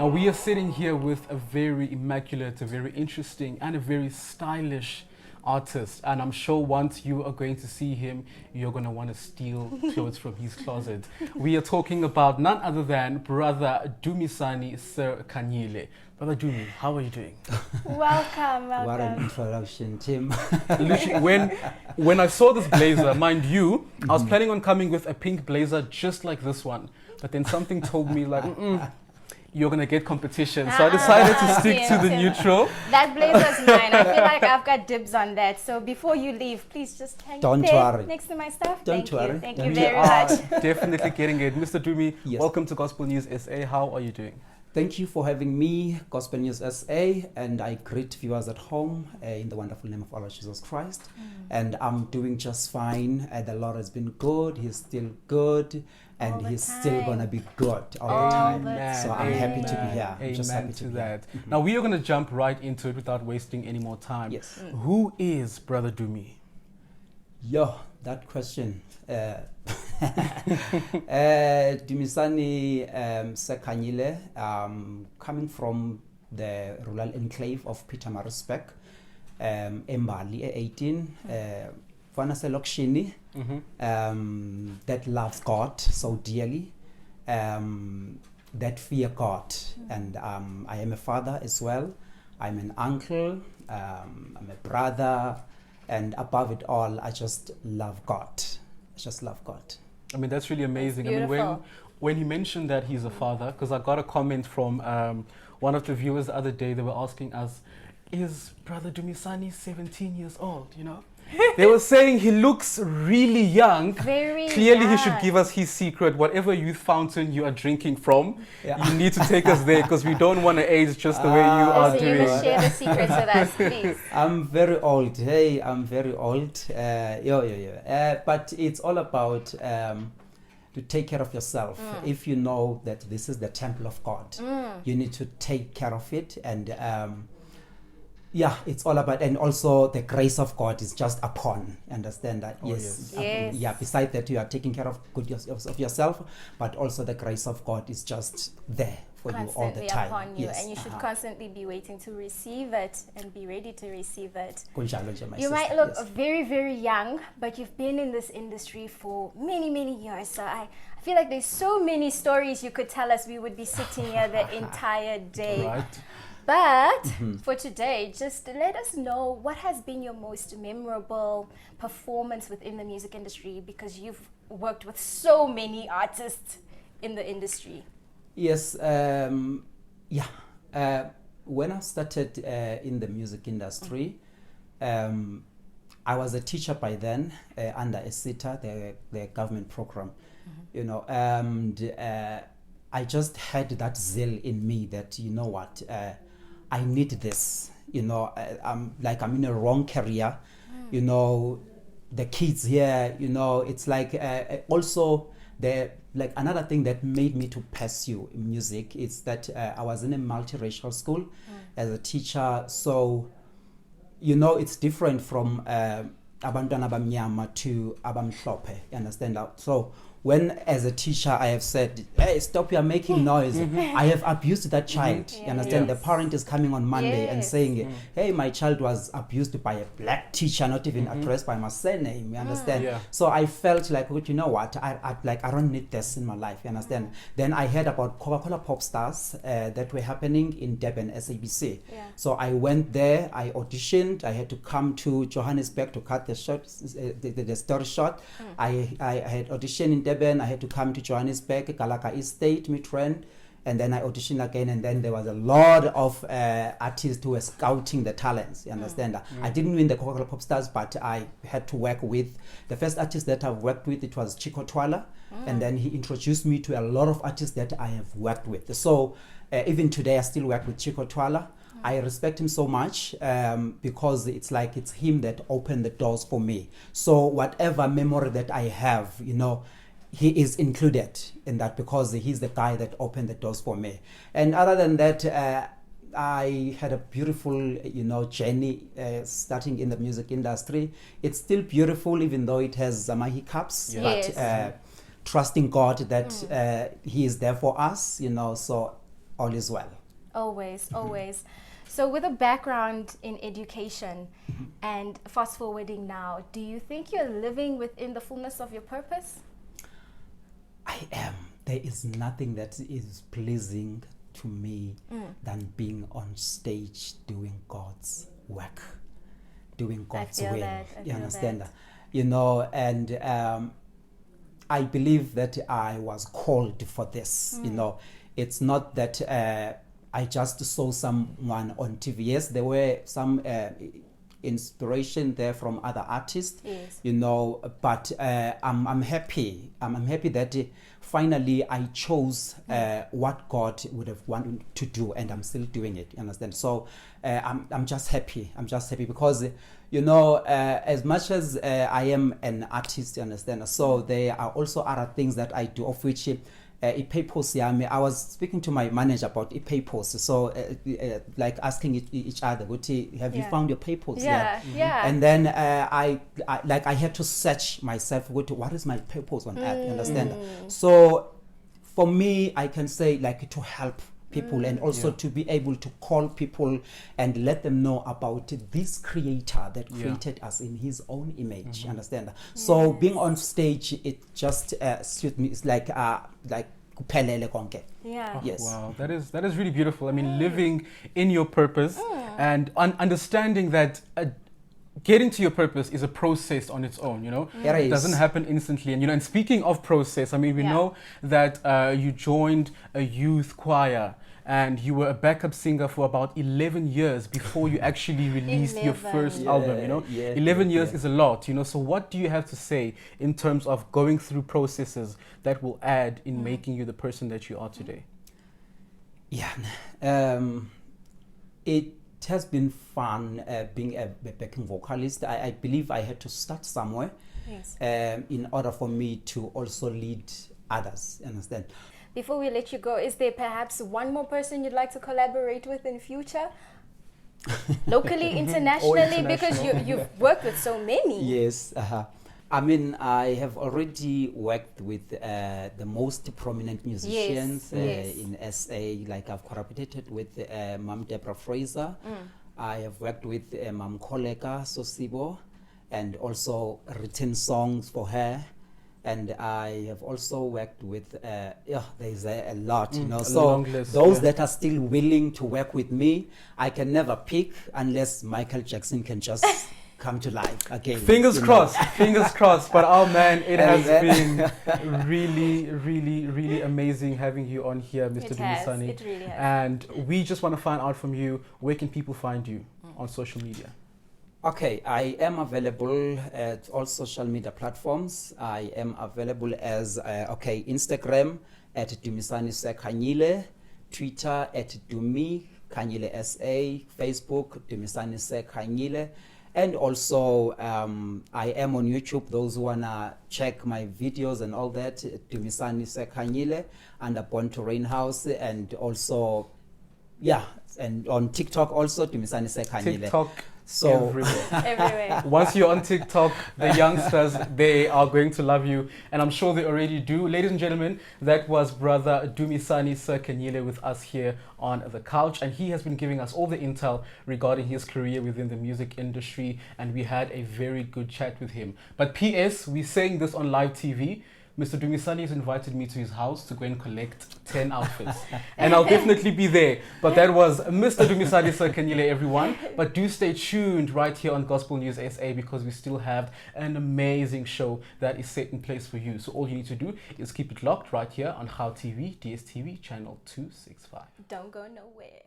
Now we are sitting here with a very immaculate, a very interesting and a very stylish artist, and I'm sure once you are going to see him, you're going to want to steal clothes from his closet. We are talking about none other than Brother Dumisani, Sir Khanyile. Brother Dumi, how are you doing? Welcome. What an introduction, Tim. When I saw this blazer, mind you, I was planning on coming with a pink blazer just like this one, but then something told me like, you're going to get competition. So I decided to stick to the neutral. That blazer's mine. I feel like I've got dibs on that. So before you leave, please just hang Don't there worry. next to my stuff. Don't worry. Thank Don't you very We are much. definitely getting it. Mr. Dumi, Yes. welcome to Gospel News SA. How are you doing? Thank you for having me, Gospel News SA, and I greet viewers at home in the wonderful name of our Lord Jesus Christ. And I'm doing just fine. The Lord has been good. He's still good. All And the he's time. still going to be good all All the time. the So I'm happy to be Amen. here. I'm just Amen happy to to be that. here. Now we are going to jump right into it without wasting any more time. Yes. Who is Brother Dumi? Yo, that question. Dumisani Khanyile, coming from the rural enclave of Pietermaritzburg, Mbali 18, Vanaselokshini, that loves God so dearly, that fear God. And I am a father as well. I'm an uncle, I'm a brother, and above it all, I just love God. I just love God. I mean, that's really amazing. I mean, beautiful. when he mentioned that he's a father, because I got a comment from one of the viewers the other day, they were asking us, is Brother Dumisani 17 years old, you know? They were saying he looks really young. Very Clearly, he young. should give us his secret. Whatever youth fountain you are drinking from, Yeah. you need to take us there because we don't want to age just the way you are So you doing. must share the secrets with us, please. I'm very old. Hey, I'm very old. But it's all about to take care of yourself. If you know that this is the temple of God, you need to take care of it. And it's all about, and also the grace of God is just upon. Understand that? Oh, Yes. yes. Yeah. Besides that, you are taking care of of yourself, but also the grace of God is just there for you all the Constantly time. upon you, Yes. and you should constantly be waiting to receive it and be ready to receive it. Kunjalo nje, my You sister. might look Yes. very, very young, but you've been in this industry for many, many years. So I feel like there's so many stories you could tell us. We would be sitting here the entire day. Right? But for today, just let us know what has been your most memorable performance within the music industry, because you've worked with so many artists in the industry. Yes, when I started in the music industry, I was a teacher by then under a SITA, the government program, you know, and I just had that zeal in me that, you know what, I need this, you know, I'm in a wrong career, you know, the kids here, you know, it's like also another thing that made me to pursue music is that I was in a multiracial school as a teacher. So, you know, it's different from abantwana abamnyama to abamhlophe. You understand that? So when as a teacher I have said, hey, stop, you're making noise, I have abused that child. You understand? Yes. The parent is coming on Monday and Yes. saying, hey, my child was abused by a black teacher, not even addressed by my surname. You understand? Yeah. So I felt like, you know what, I don't need this in my life. You understand? Then I heard about Coca-Cola Pop Stars that were happening in Durban, SABC. Yeah. So I went there, I auditioned, I had to come to Johannesburg to cut the short, the story short. I had auditioned in Durban, I had to come to Johannesburg, Kalaka Estate, Midrand, and then I auditioned again, and then there was a lot of artists who were scouting the talents. You understand that? I didn't win the Coca-Cola Pop Stars, but I had to work with the first artist that I've worked with. It was Chico Twala, and then he introduced me to a lot of artists that I have worked with. So even today, I still work with Chico Twala. I respect him so much because it's like it's him that opened the doors for me. So whatever memory that I have, you know, he is included in that because he's the guy that opened the doors for me. And other than that, I had a beautiful, you know, journey starting in the music industry. It's still beautiful, even though it has some hiccups. Yeah. But Yes. trusting God that He is there for us, you know, so all is well. Always, always. So with a background in education and fast forwarding now, do you think you're living within the fullness of your purpose? I am. There is nothing that is pleasing to me than being on stage doing God's work, doing God's will. You understand that? You know, and I believe that I was called for this. You know, it's not that I just saw someone on TV. Yes, there were some inspiration there from other artists. Yes. You know, but I'm happy. I'm happy that finally I chose what God would have wanted to do, and I'm still doing it. You understand? So I'm just happy. I'm just happy because, you know, as much as I am an artist, you understand, so there are also other things that I do, of which purpose. I was speaking to my manager about purpose, so like asking each other, have you found your purpose? Yeah. And then I had to search myself, what is my purpose on earth? You understand? So for me, I can say, like, to help people and also to be able to call people and let them know about this creator that created us in his own image. You understand? So being on stage, it just suits me. It's like kuphelele konke. Yeah. Yes. Wow, that is really beautiful. I mean, living in your purpose and understanding that getting to your purpose is a process on its own, you know. It doesn't happen instantly. And, you know, and speaking of process, I mean, we know that you joined a youth choir and you were a backup singer for about 11 years before you actually released your first album, you know. 11 years is a lot, you know. So what do you have to say in terms of going through processes that will add in making you the person that you are today? Yeah. It has been fun being a backing vocalist. I believe I had to start somewhere in order for me to also lead others, understand? Before we let you go, is there perhaps one more person you'd like to collaborate with in future? Locally, internationally, because you've worked with so many. Yes. I mean, I have already worked with the most prominent musicians in SA. Like, I've collaborated with Mam Deborah Fraser. I have worked with Mam Koleka Sosibo and also written songs for her. And I have also worked with, there's a lot, you know. So list, those that are still willing to work with me, I can never pick unless Michael Jackson can just come to life again. Fingers crossed, fingers crossed. But oh man, it has been really, really, really amazing having you on here, Mr. Dumisani. It really has. And we just want to find out from you, where can people find you on social media? Okay, I am available at all social media platforms. I am available as, Instagram at Dumisani Khanyile, Twitter at Dumi Khanyile SA, Facebook Dumisani Khanyile, and also I am on YouTube. Those who wanna check my videos and all that, Dumisani Khanyile, and Born to Reign House, and also and on TikTok also Dumisani Khanyile. TikTok. So Everywhere. Once you're on TikTok, the youngsters, they are going to love you. And I'm sure they already do. Ladies and gentlemen, that was Brother Dumisani Khanyile with us here on the couch. And he has been giving us all the intel regarding his career within the music industry. And we had a very good chat with him. But P.S., we're saying this on live TV. Mr. Dumisani has invited me to his house to go and collect 10 outfits. And I'll definitely be there. But that was Mr. Dumisani Khanyile, everyone. But do stay tuned right here on Gospel News SA because we still have an amazing show that is set in place for you. So all you need to do is keep it locked right here on GauTV, DSTV, channel 265. Don't go nowhere.